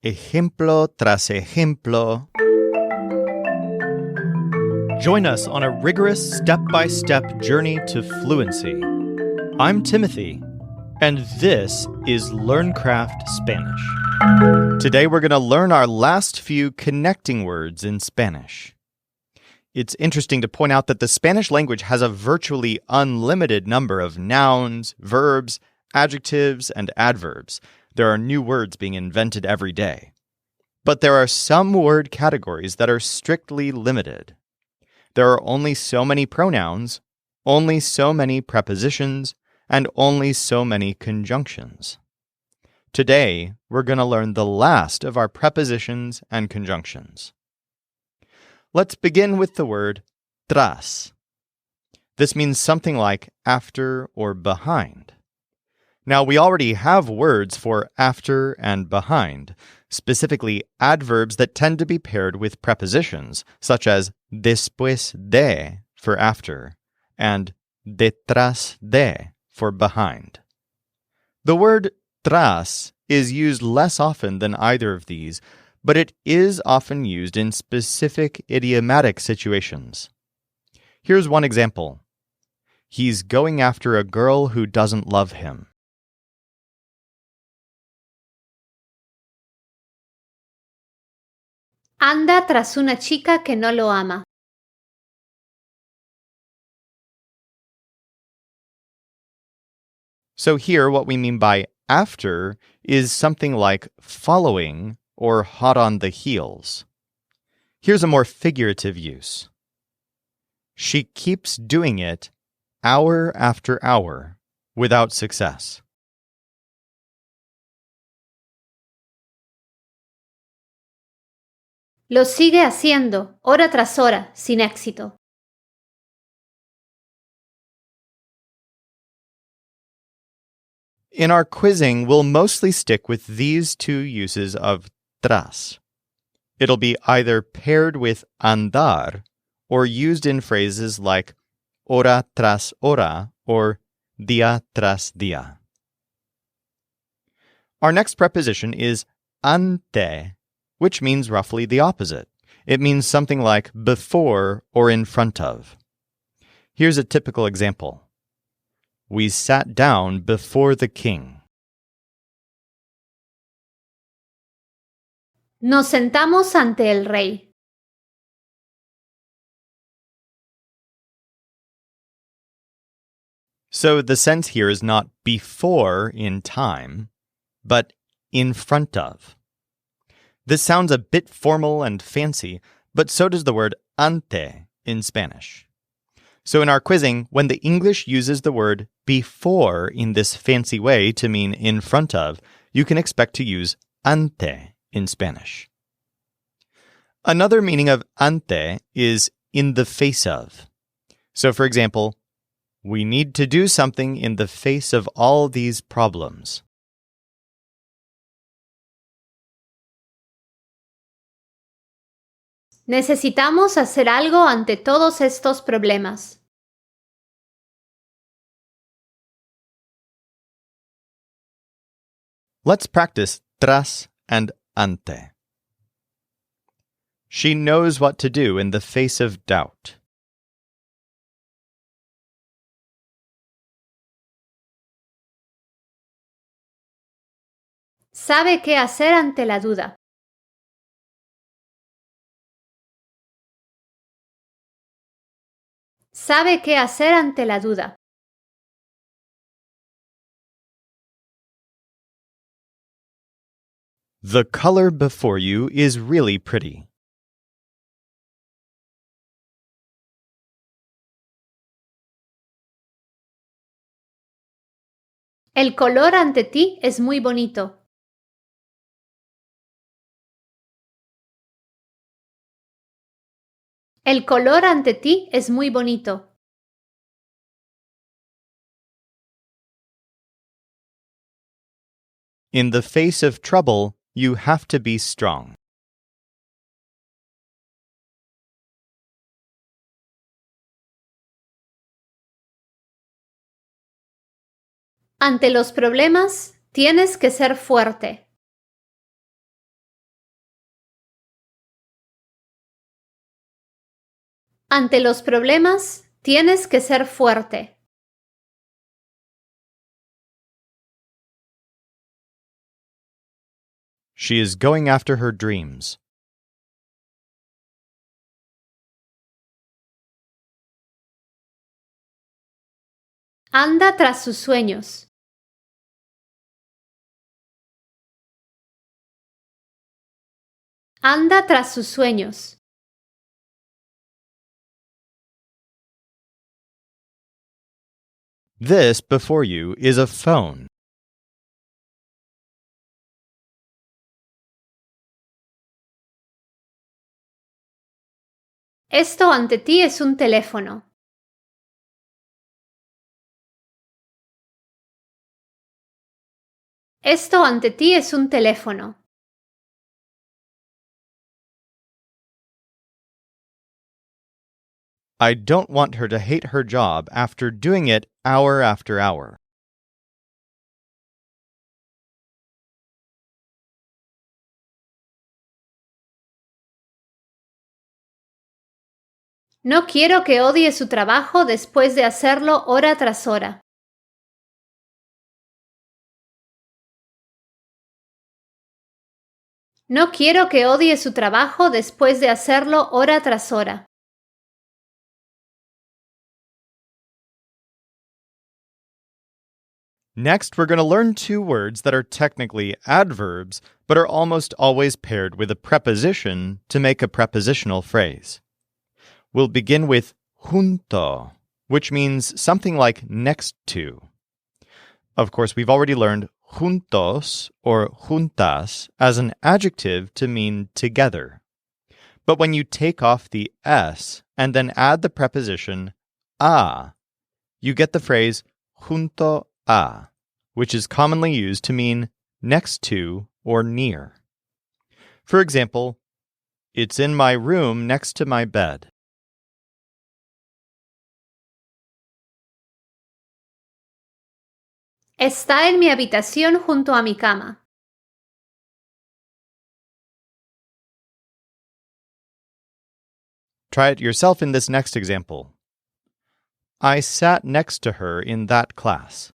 ejemplo tras ejemplo. Join us on a rigorous step-by-step journey to fluency. I'm Timothy, and this is LearnCraft Spanish. Today we're going to learn our last few connecting words in Spanish. It's interesting to point out that the Spanish language has a virtually unlimited number of nouns, verbs, adjectives, and adverbs. There are new words being invented every day. But there are some word categories that are strictly limited. There are only so many pronouns, only so many prepositions, and only so many conjunctions. Today, we're going to learn the last of our prepositions and conjunctions. Let's begin with the word tras. This means something like after or behind. Now, we already have words for after and behind, specifically adverbs that tend to be paired with prepositions, such as después de for after and detrás de for behind. The word tras is used less often than either of these, but it is often used in specific idiomatic situations. Here's one example. He's going after a girl who doesn't love him. Anda tras una chica que no lo ama. So here, what we mean by after is something like following or hot on the heels. Here's a more figurative use. She keeps doing it hour after hour without success. Lo sigue haciendo, hora tras hora, sin éxito. In our quizzing, we'll mostly stick with these two uses of tras. It'll be either paired with andar or used in phrases like hora tras hora or día tras día. Our next preposition is ante, which means roughly the opposite. It means something like before or in front of. Here's a typical example. We sat down before the king. Nos sentamos ante el rey. So the sense here is not before in time, but in front of. This sounds a bit formal and fancy, but so does the word ante in Spanish. So in our quizzing, when the English uses the word before in this fancy way to mean in front of, you can expect to use ante in Spanish. Another meaning of ante is in the face of. So for example, we need to do something in the face of all these problems. Necesitamos hacer algo ante todos estos problemas. Let's practice tras and ante. She knows what to do in the face of doubt. Sabe qué hacer ante la duda. Sabe qué hacer ante la duda. The color before you is really pretty. El color ante ti es muy bonito. El color ante ti es muy bonito. In the face of trouble, you have to be strong. Ante los problemas, tienes que ser fuerte. Ante los problemas, tienes que ser fuerte. She is going after her dreams. Anda tras sus sueños. Anda tras sus sueños. This before you is a phone. Esto ante ti es un teléfono. Esto ante ti es un teléfono. I don't want her to hate her job after doing it hour after hour. No quiero que odie su trabajo después de hacerlo hora tras hora. No quiero que odie su trabajo después de hacerlo hora tras hora. Next, we're going to learn two words that are technically adverbs, but are almost always paired with a preposition to make a prepositional phrase. We'll begin with junto, which means something like next to. Of course, we've already learned juntos or juntas as an adjective to mean together. But when you take off the S and then add the preposition a, you get the phrase junto a, which is commonly used to mean next to or near. For example, it's in my room next to my bed. Está en mi habitación junto a mi cama. Try it yourself in this next example. I sat next to her in that class.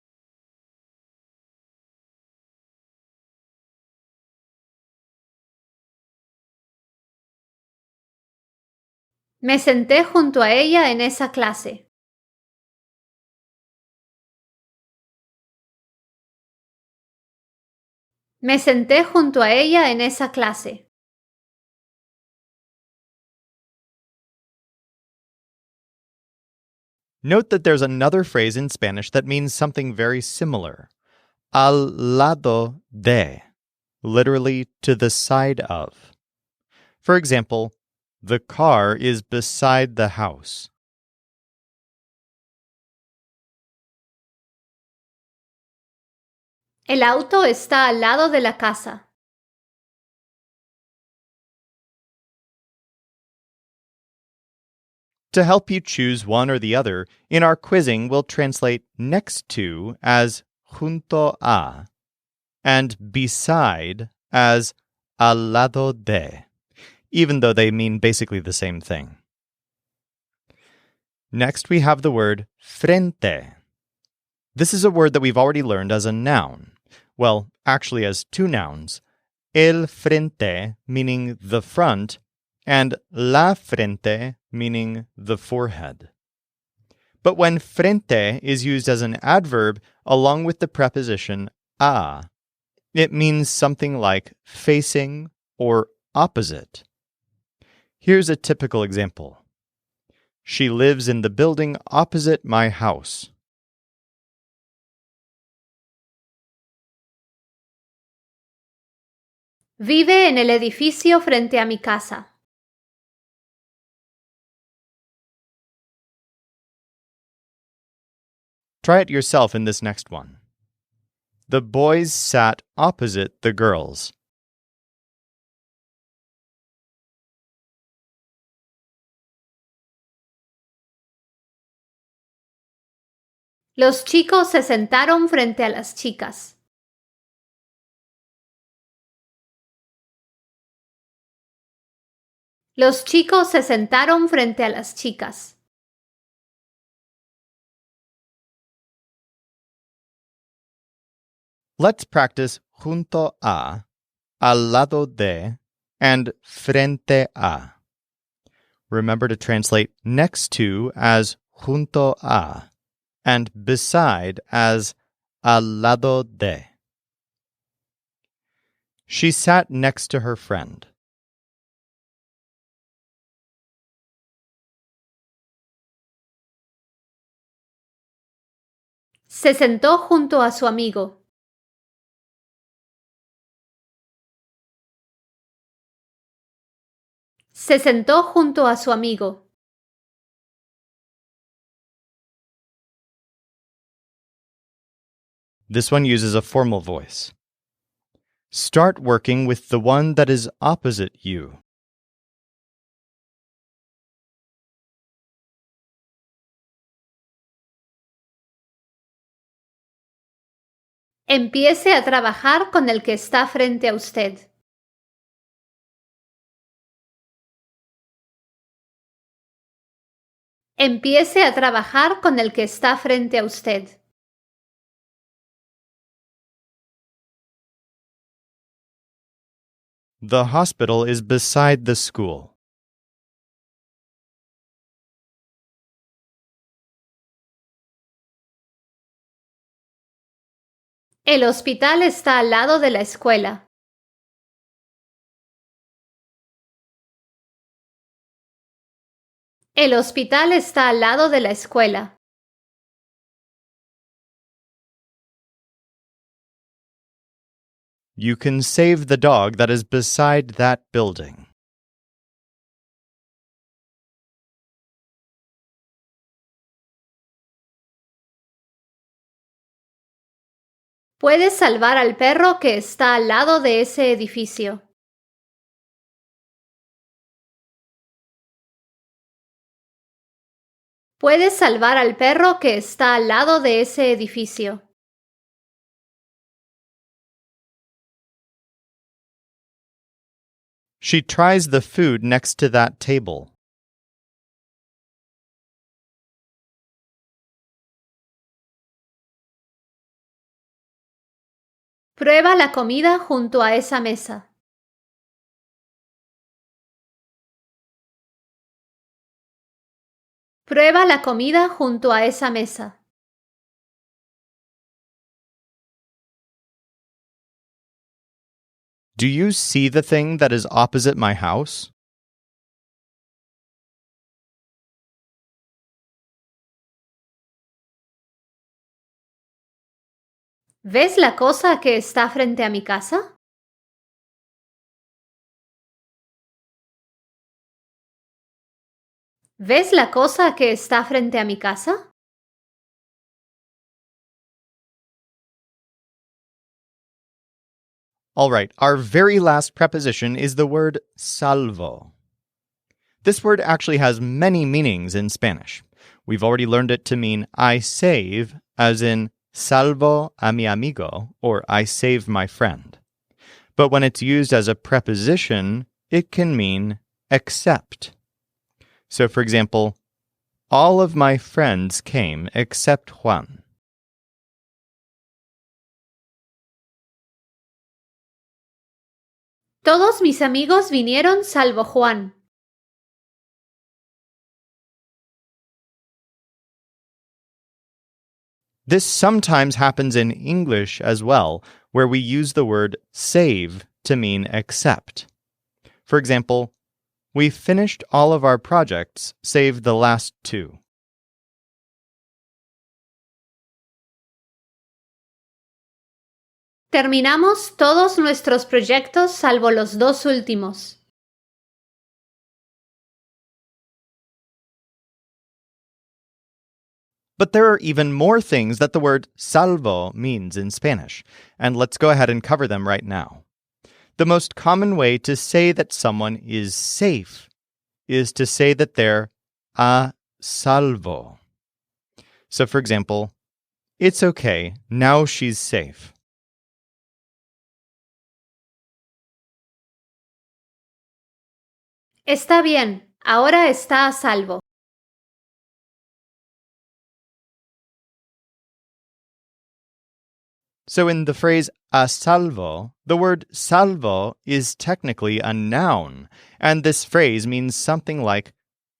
Me senté junto a ella en esa clase. Me senté junto a ella en esa clase. Note that there's another phrase in Spanish that means something very similar. Al lado de, literally to the side of. For example, the car is beside the house. El auto está al lado de la casa. To help you choose one or the other, in our quizzing, we'll translate next to as junto a and beside as al lado de, even though they mean basically the same thing. Next, we have the word frente. This is a word that we've already learned as a noun. Well, actually as two nouns. El frente, meaning the front, and la frente, meaning the forehead. But when frente is used as an adverb along with the preposition a, it means something like facing or opposite. Here's a typical example. She lives in the building opposite my house. Vive en el edificio frente a mi casa. Try it yourself in this next one. The boys sat opposite the girls. Los chicos se sentaron frente a las chicas. Los chicos se sentaron frente a las chicas. Let's practice junto a, al lado de, and frente a. Remember to translate next to as junto a and beside as al lado de. She sat next to her friend. Se sentó junto a su amigo. Se sentó junto a su amigo. This one uses a formal voice. Start working with the one that is opposite you. Empiece a trabajar con el que está frente a usted. Empiece a trabajar con el que está frente a usted. The hospital is beside the school. El hospital está al lado de la escuela. El hospital está al lado de la escuela. You can save the dog that is beside that building. Puedes salvar al perro que está al lado de ese edificio. Puedes salvar al perro que está al lado de ese edificio. She tries the food next to that table. Prueba la comida junto a esa mesa. Prueba la comida junto a esa mesa. Do you see the thing that is opposite my house? ¿Ves la cosa que está frente a mi casa? ¿Ves la cosa que está frente a mi casa? All right, our very last preposition is the word salvo. This word actually has many meanings in Spanish. We've already learned it to mean I save, as in salvo a mi amigo, or I save my friend. But when it's used as a preposition, it can mean except. So, for example, all of my friends came except Juan. Todos mis amigos vinieron salvo Juan. This sometimes happens in English as well, where we use the word save to mean accept. For example, we finished all of our projects save the last two. Terminamos todos nuestros proyectos salvo los dos últimos. But there are even more things that the word salvo means in Spanish, and let's go ahead and cover them right now. The most common way to say that someone is safe is to say that they're a salvo. So, for example, it's okay, now she's safe. Está bien, ahora está a salvo. So in the phrase a salvo, the word salvo is technically a noun, and this phrase means something like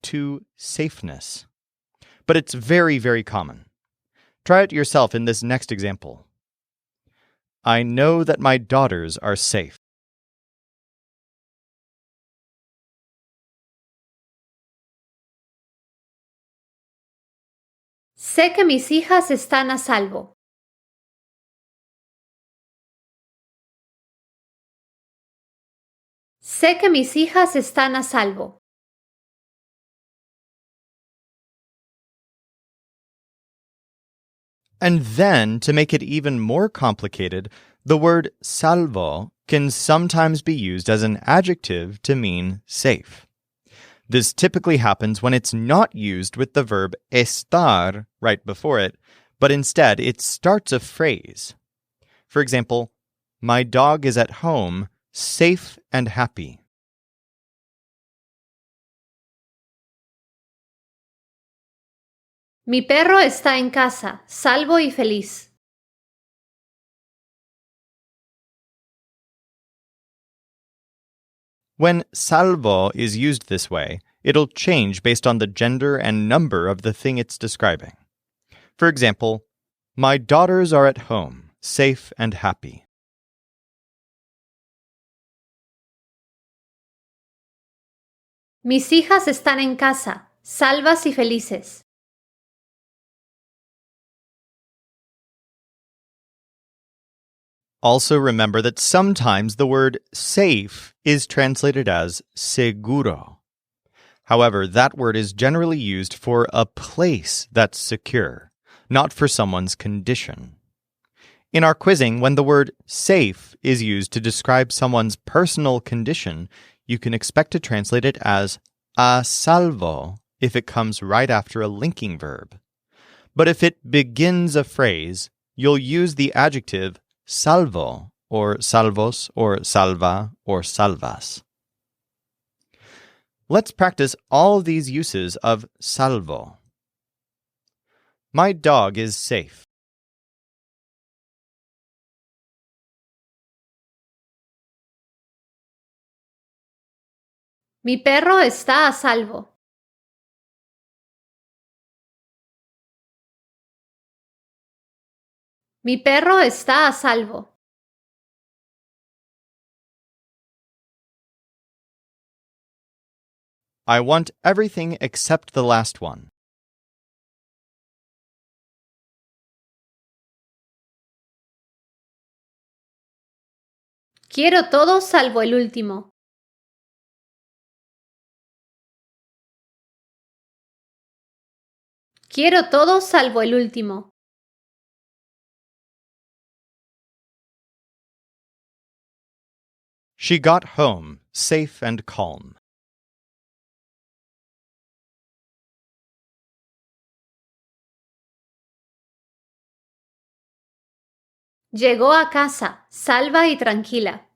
to safeness. But it's very, very common. Try it yourself in this next example. I know that my daughters are safe. Sé que mis hijas están a salvo. Sé que mis hijas están a salvo. And then, to make it even more complicated, the word salvo can sometimes be used as an adjective to mean safe. This typically happens when it's not used with the verb estar right before it, but instead it starts a phrase. For example, my dog is at home, safe and happy. Mi perro está en casa, salvo y feliz. When salvo is used this way, it'll change based on the gender and number of the thing it's describing. For example, my daughters are at home, safe and happy. Mis hijas están en casa, salvas y felices. Also remember that sometimes the word safe is translated as seguro. However, that word is generally used for a place that's secure, not for someone's condition. In our quizzing, when the word safe is used to describe someone's personal condition, you can expect to translate it as a salvo if it comes right after a linking verb. But if it begins a phrase, you'll use the adjective salvo, or salvos, or salva, or salvas. Let's practice all of these uses of salvo. My dog is safe. Mi perro está a salvo. Mi perro está a salvo. I want everything except the last one. Quiero todo salvo el último. Quiero todo salvo el último. She got home, safe and calm. Llegó a casa, salva y tranquila.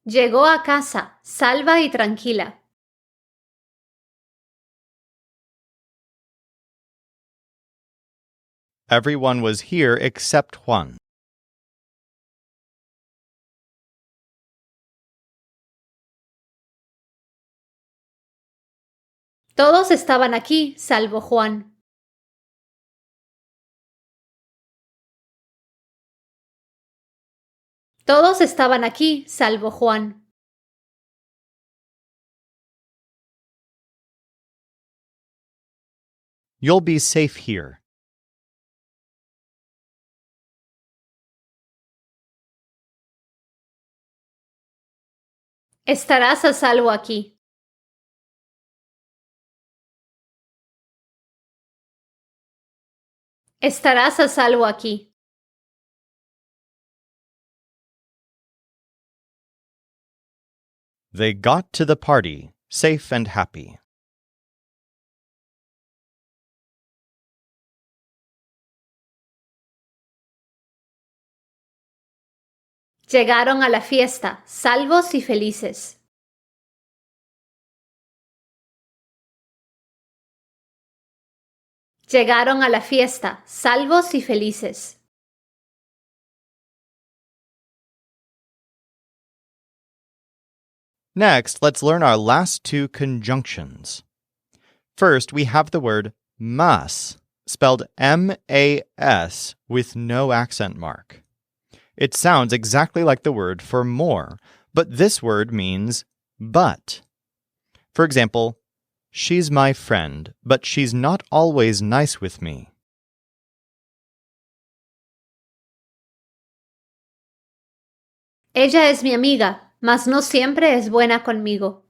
Llegó a casa, salva y tranquila. Everyone was here except Juan. Todos estaban aquí, salvo Juan. Todos estaban aquí, salvo Juan. You'll be safe here. Estarás a salvo aquí. Estarás a salvo aquí. They got to the party, safe and happy. Llegaron a la fiesta, salvos y felices. Llegaron a la fiesta, salvos y felices. Next, let's learn our last two conjunctions. First, we have the word mas, spelled M-A-S with no accent mark. It sounds exactly like the word for more, but this word means but. For example, she's my friend, but she's not always nice with me. Ella es mi amiga, mas no siempre es buena conmigo.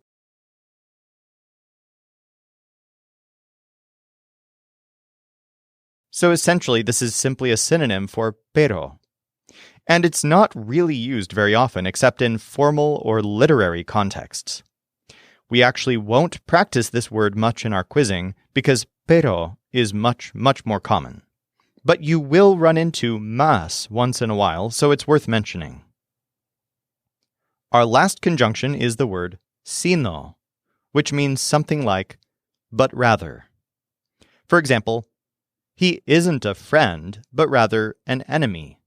So essentially, this is simply a synonym for pero. And it's not really used very often except in formal or literary contexts. We actually won't practice this word much in our quizzing because pero is much more common. But you will run into mas once in a while, so it's worth mentioning. Our last conjunction is the word sino, which means something like but rather. For example, he isn't a friend, but rather an enemy.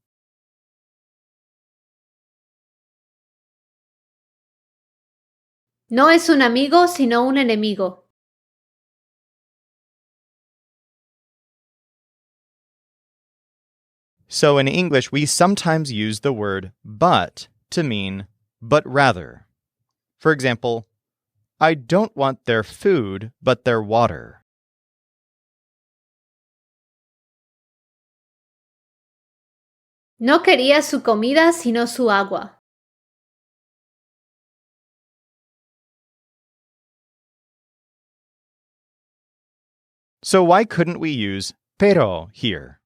No es un amigo, sino un enemigo. So in English, we sometimes use the word but to mean but rather. For example, I don't want their food, but their water. No quería su comida, sino su agua. So why couldn't we use pero here?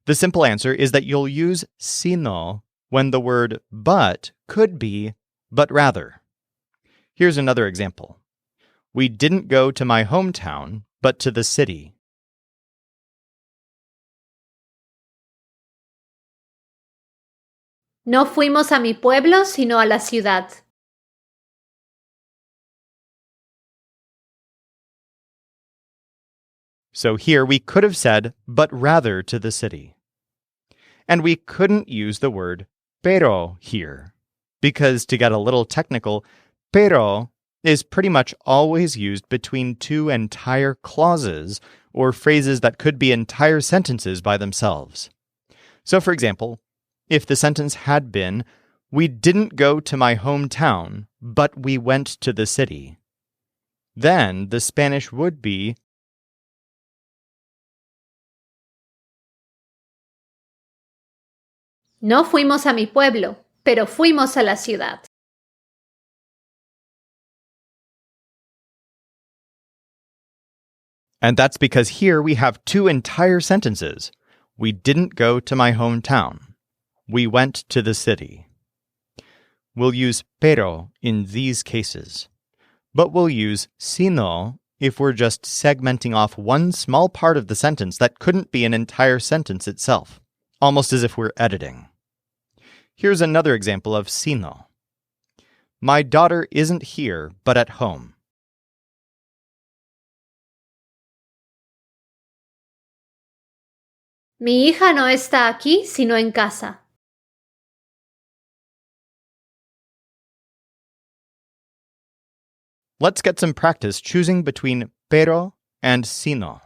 The simple answer is that you'll use sino when the word but could be but rather. Here's another example. We didn't go to my hometown, but to the city. No fuimos a mi pueblo, sino a la ciudad. So here we could have said, but rather to the city. And we couldn't use the word pero here, because to get a little technical, pero is pretty much always used between two entire clauses or phrases that could be entire sentences by themselves. So for example, if the sentence had been, we didn't go to my hometown, but we went to the city, then the Spanish would be No fuimos a mi pueblo, pero fuimos a la ciudad. And that's because here we have two entire sentences. We didn't go to my hometown. We went to the city. We'll use pero in these cases. But we'll use sino if we're just segmenting off one small part of the sentence that couldn't be an entire sentence itself, almost as if we're editing. Here's another example of sino. My daughter isn't here, but at home. Mi hija no está aquí, sino en casa. Let's get some practice choosing between pero and sino.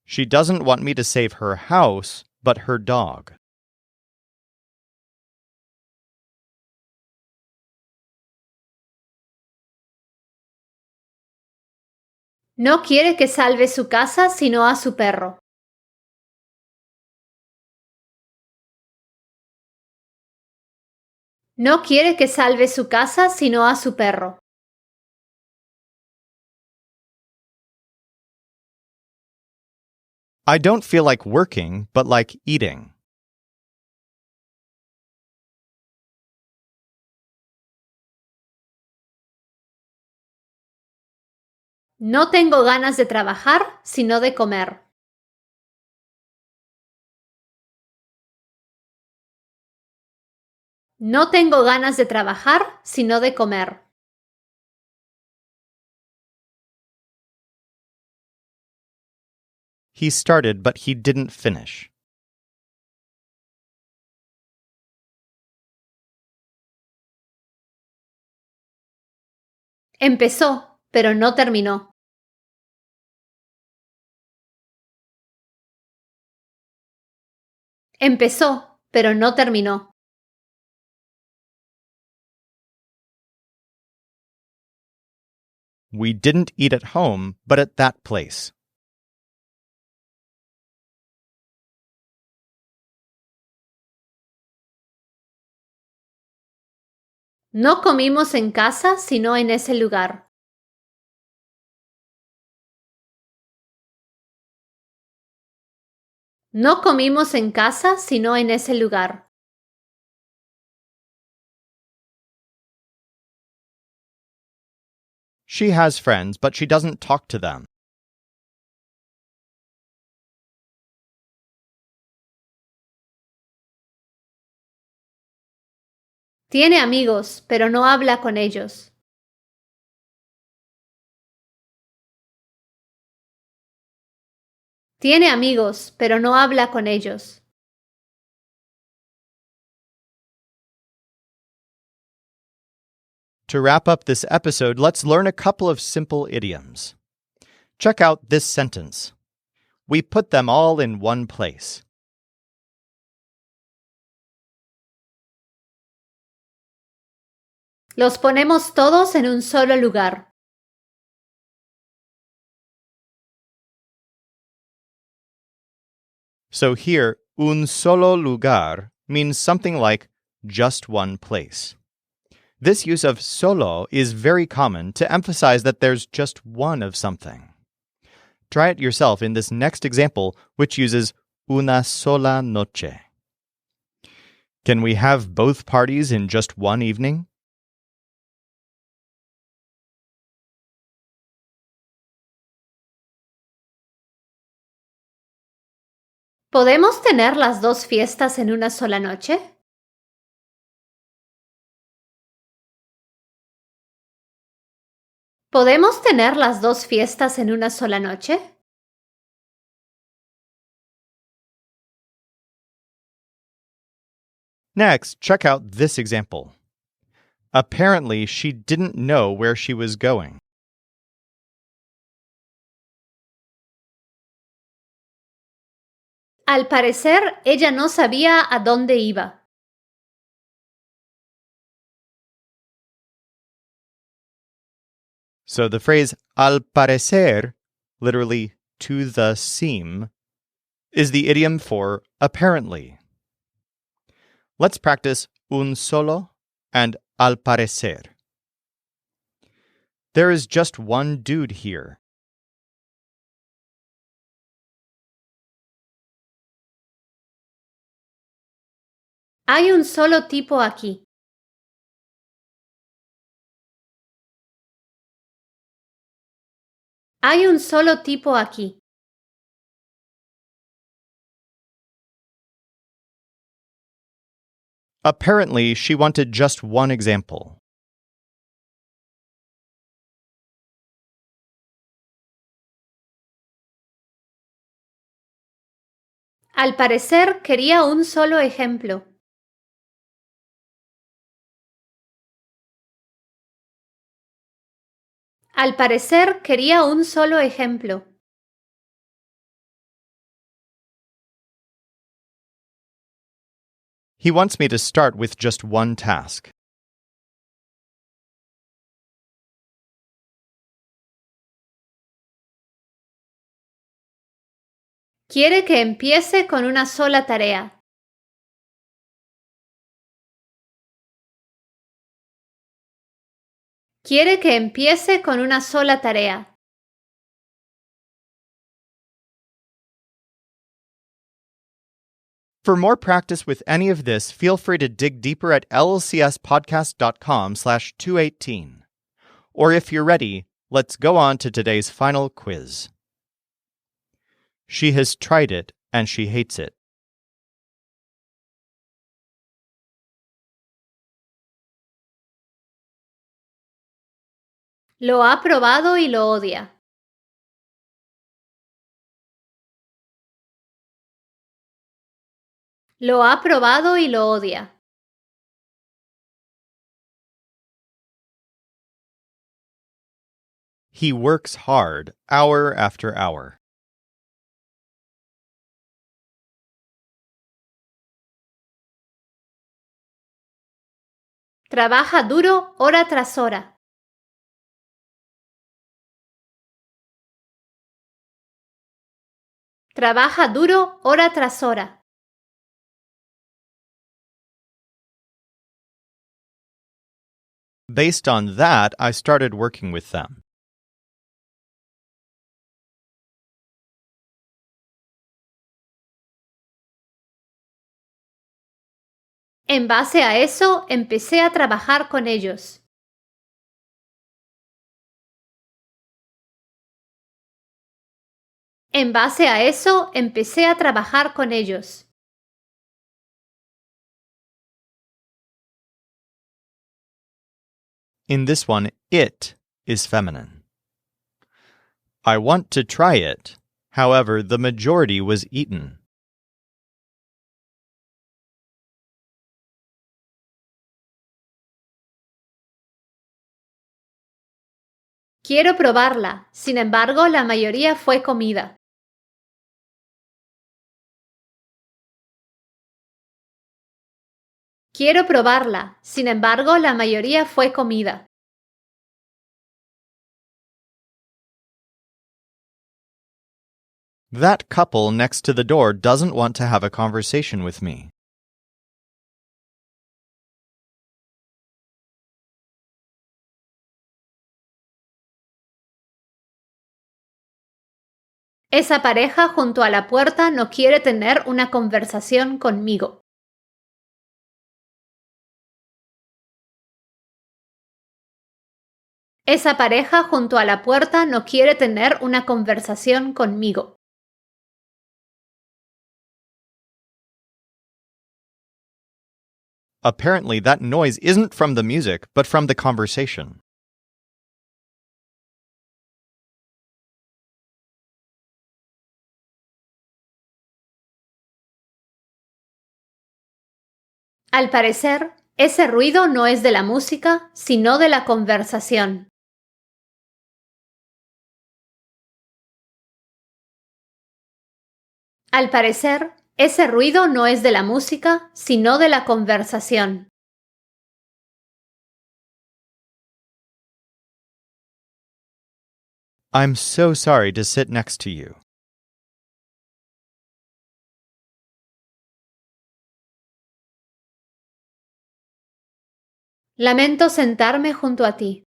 She doesn't want me to save her house, but her dog. No quiere que salve su casa, sino a su perro. No quiere que salve su casa, sino a su perro. I don't feel like working, but like eating. No tengo ganas de trabajar, sino de comer. No tengo ganas de trabajar, sino de comer. He started, but he didn't finish. Empezó, pero no terminó. Empezó, pero no terminó. We didn't eat at home, but at that place. No comimos en casa, sino en ese lugar. No comimos en casa, sino en ese lugar. She has friends, but she doesn't talk to them. Tiene amigos, pero no habla con ellos. Tiene amigos, pero no habla con ellos. To wrap up this episode, let's learn a couple of simple idioms. Check out this sentence. We put them all in one place. Los ponemos todos en un solo lugar. So here, un solo lugar means something like just one place. This use of solo is very common to emphasize that there's just one of something. Try it yourself in this next example, which uses una sola noche. Can we have both parties in just one evening? ¿Podemos tener las dos fiestas en una sola noche? ¿Podemos tener las dos fiestas en una sola noche? Next, check out this example. Apparently, she didn't know where she was going. Al parecer, ella no sabía a dónde iba. So the phrase al parecer, literally to the seem, is the idiom for apparently. Let's practice un solo and al parecer. There is just one dude here. Hay un solo tipo aquí. Hay un solo tipo aquí. Apparently, she wanted just one example. Al parecer, quería un solo ejemplo. Al parecer, quería un solo ejemplo. He wants me to start with just one task. Quiere que empiece con una sola tarea. Quiere que empiece con una sola tarea. For more practice with any of this, feel free to dig deeper at lcspodcast.com/218. Or if you're ready, let's go on to today's final quiz. She has tried it and she hates it. Lo ha probado y lo odia. Lo ha probado y lo odia. He works hard, hour after hour. Trabaja duro hora tras hora. Trabaja duro hora tras hora. Based on that, I started working with them. En base a eso, empecé a trabajar con ellos. En base a eso, empecé a trabajar con ellos. In this one, it is feminine. I want to try it. However, the majority was eaten. Quiero probarla, sin embargo, la mayoría fue comida. Quiero probarla, sin embargo, la mayoría fue comida. That couple next to the door doesn't want to have a conversation with me. Esa pareja junto a la puerta no quiere tener una conversación conmigo. Esa pareja junto a la puerta no quiere tener una conversación conmigo. Apparently, that noise isn't from the music, but from the conversation. Al parecer, ese ruido no es de la música, sino de la conversación. Al parecer, ese ruido no es de la música, sino de la conversación. I'm so sorry to sit next to you. Lamento sentarme junto a ti.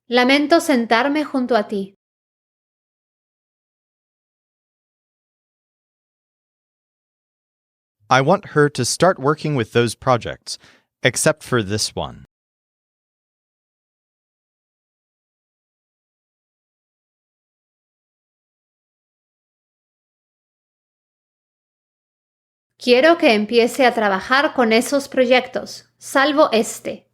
Lamento sentarme junto a ti. I want her to start working with those projects, except for this one. Quiero que empiece a trabajar con esos proyectos, salvo este.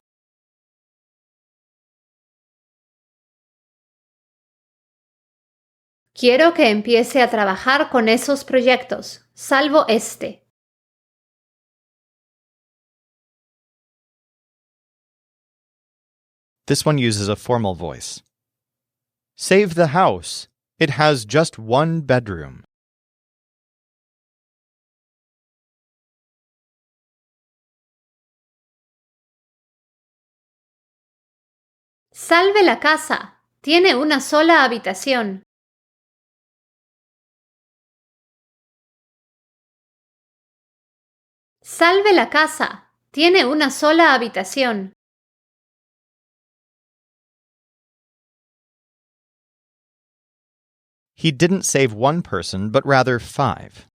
Quiero que empiece a trabajar con esos proyectos, salvo este. This one uses a formal voice. Save the house. It has just one bedroom. Salve la casa. Tiene una sola habitación. Salve la casa. Tiene una sola habitación. He didn't save one person, but rather 5.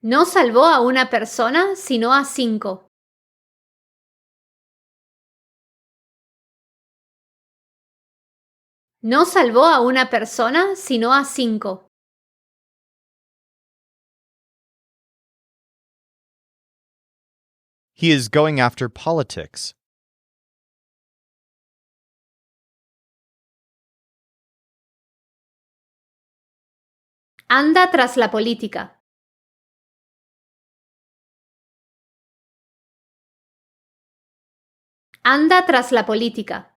No salvó a una persona, sino a 5. No salvó a una persona, sino a 5. He is going after politics. Anda tras la política. Anda tras la política.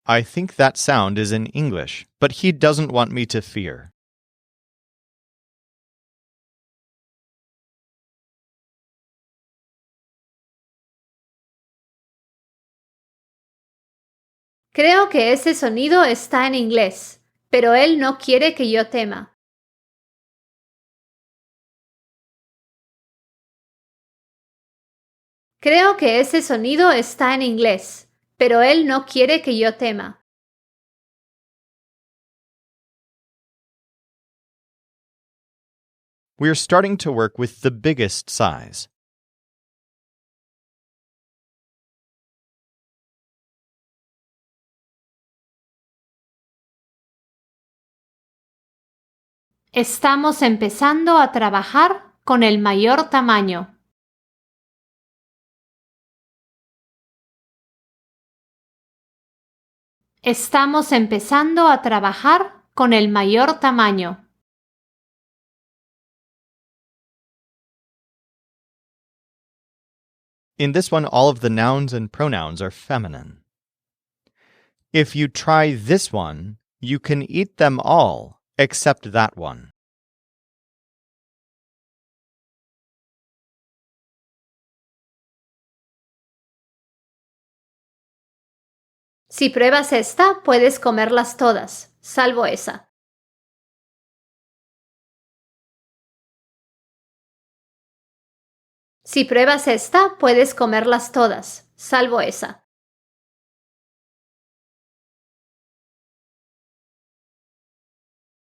I think that sound is in English, but he doesn't want me to fear. Creo que ese sonido está en inglés, pero él no quiere que yo tema. Creo que ese sonido está en inglés, pero él no quiere que yo tema. We're starting to work with the biggest size. Estamos empezando a trabajar con el mayor tamaño. Estamos empezando a trabajar con el mayor tamaño. In this one, all of the nouns and pronouns are feminine. If you try this one, you can eat them all except that one. Si pruebas esta, puedes comerlas todas, salvo esa. Si pruebas esta, puedes comerlas todas, salvo esa.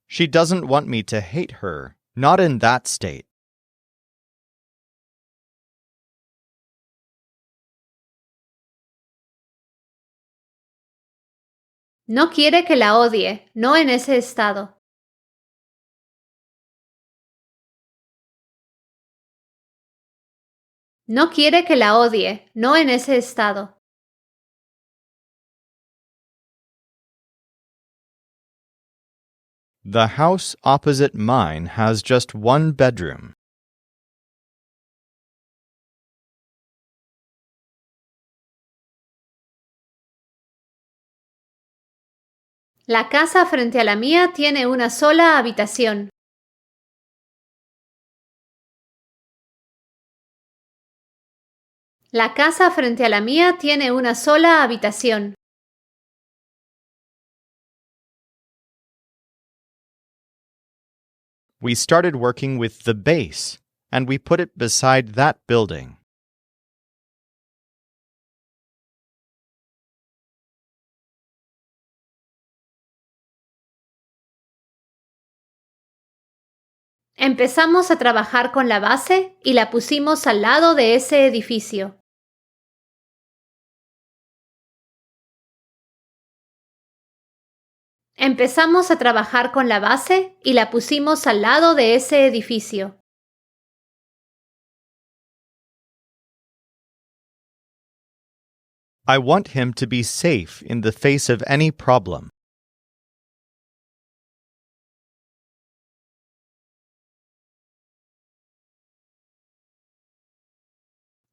She doesn't want me to hate her, not in that state. No quiere que la odie, no en ese estado. No quiere que la odie, no en ese estado. The house opposite mine has just one bedroom. La casa frente a la mía tiene una sola habitación. La casa frente a la mía tiene una sola habitación. We started working with the base, and we put it beside that building. Empezamos a trabajar con la base y la pusimos al lado de ese edificio. Empezamos a trabajar con la base y la pusimos al lado de ese edificio. I want him to be safe in the face of any problem.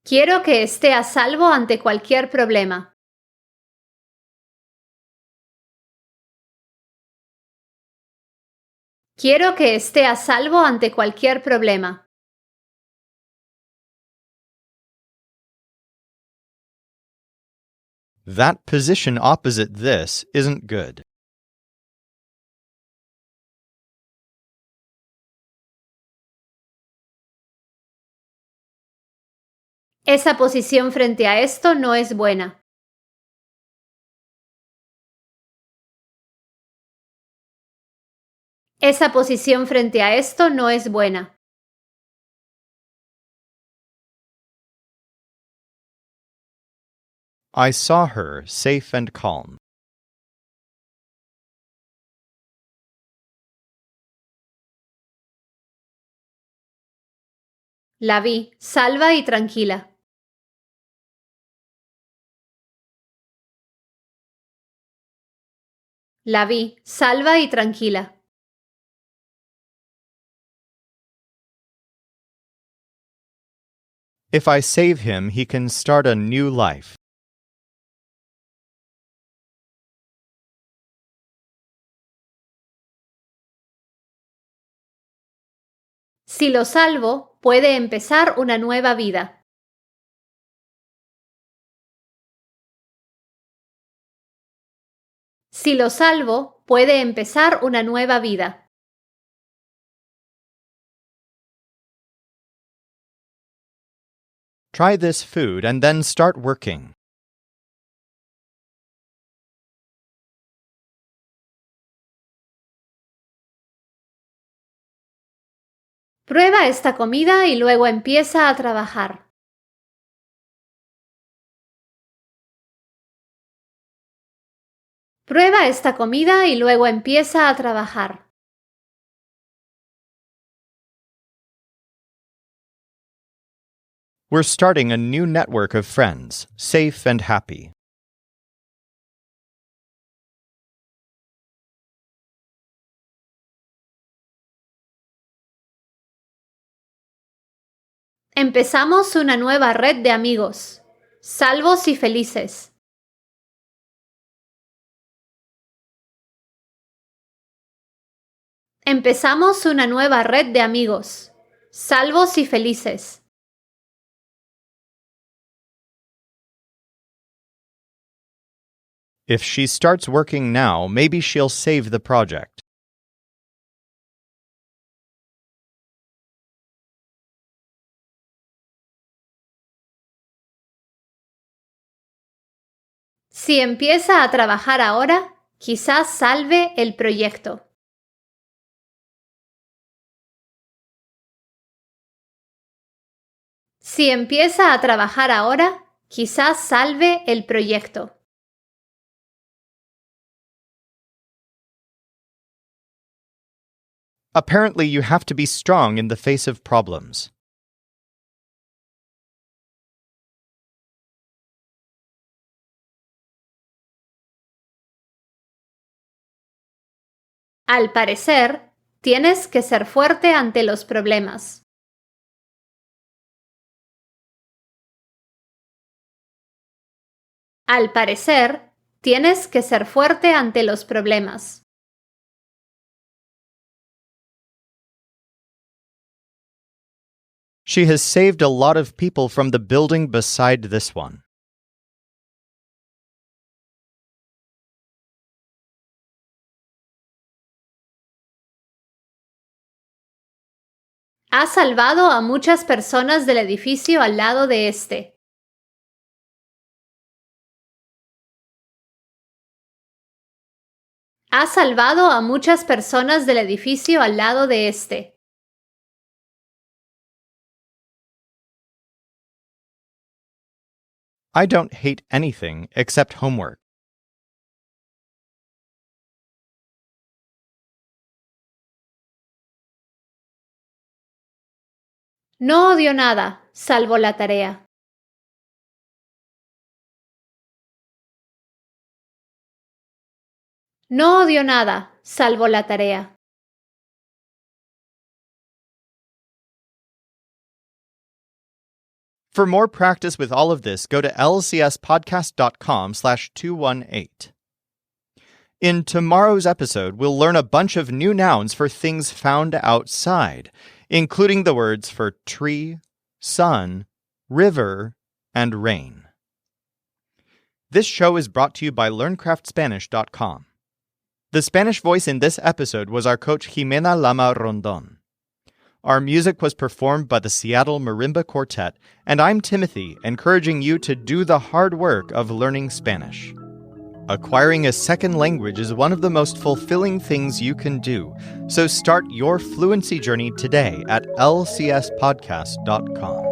Quiero que esté a salvo ante cualquier problema. Quiero que esté a salvo ante cualquier problema. That position opposite this isn't good. Esa posición frente a esto no es buena. Esa posición frente a esto no es buena. I saw her safe and calm. La vi, salva y tranquila. La vi, salva y tranquila. If I save him, he can start a new life. Si lo salvo, puede empezar una nueva vida. Si lo salvo, puede empezar una nueva vida. Try this food and then start working. Prueba esta comida y luego empieza a trabajar. Prueba esta comida y luego empieza a trabajar. We're starting a new network of friends, safe and happy. Empezamos una nueva red de amigos, salvos y felices. Empezamos una nueva red de amigos, salvos y felices. If she starts working now, maybe she'll save the project. Si empieza a trabajar ahora, quizás salve el proyecto. Si empieza a trabajar ahora, quizás salve el proyecto. Apparently, you have to be strong in the face of problems. Al parecer, tienes que ser fuerte ante los problemas. Al parecer, tienes que ser fuerte ante los problemas. She has saved a lot of people from the building beside this one. Ha salvado a muchas personas del edificio al lado de este. Ha salvado a muchas personas del edificio al lado de este. I don't hate anything except homework. No odio nada, salvo la tarea. No odio nada, salvo la tarea. For more practice with all of this, go to lcspodcast.com/218. In tomorrow's episode, we'll learn a bunch of new nouns for things found outside, including the words for tree, sun, river, and rain. This show is brought to you by LearnCraftSpanish.com. The Spanish voice in this episode was our coach Jimena Lama Rondon. Our music was performed by the Seattle Marimba Quartet, and I'm Timothy, encouraging you to do the hard work of learning Spanish. Acquiring a second language is one of the most fulfilling things you can do, so start your fluency journey today at lcspodcast.com.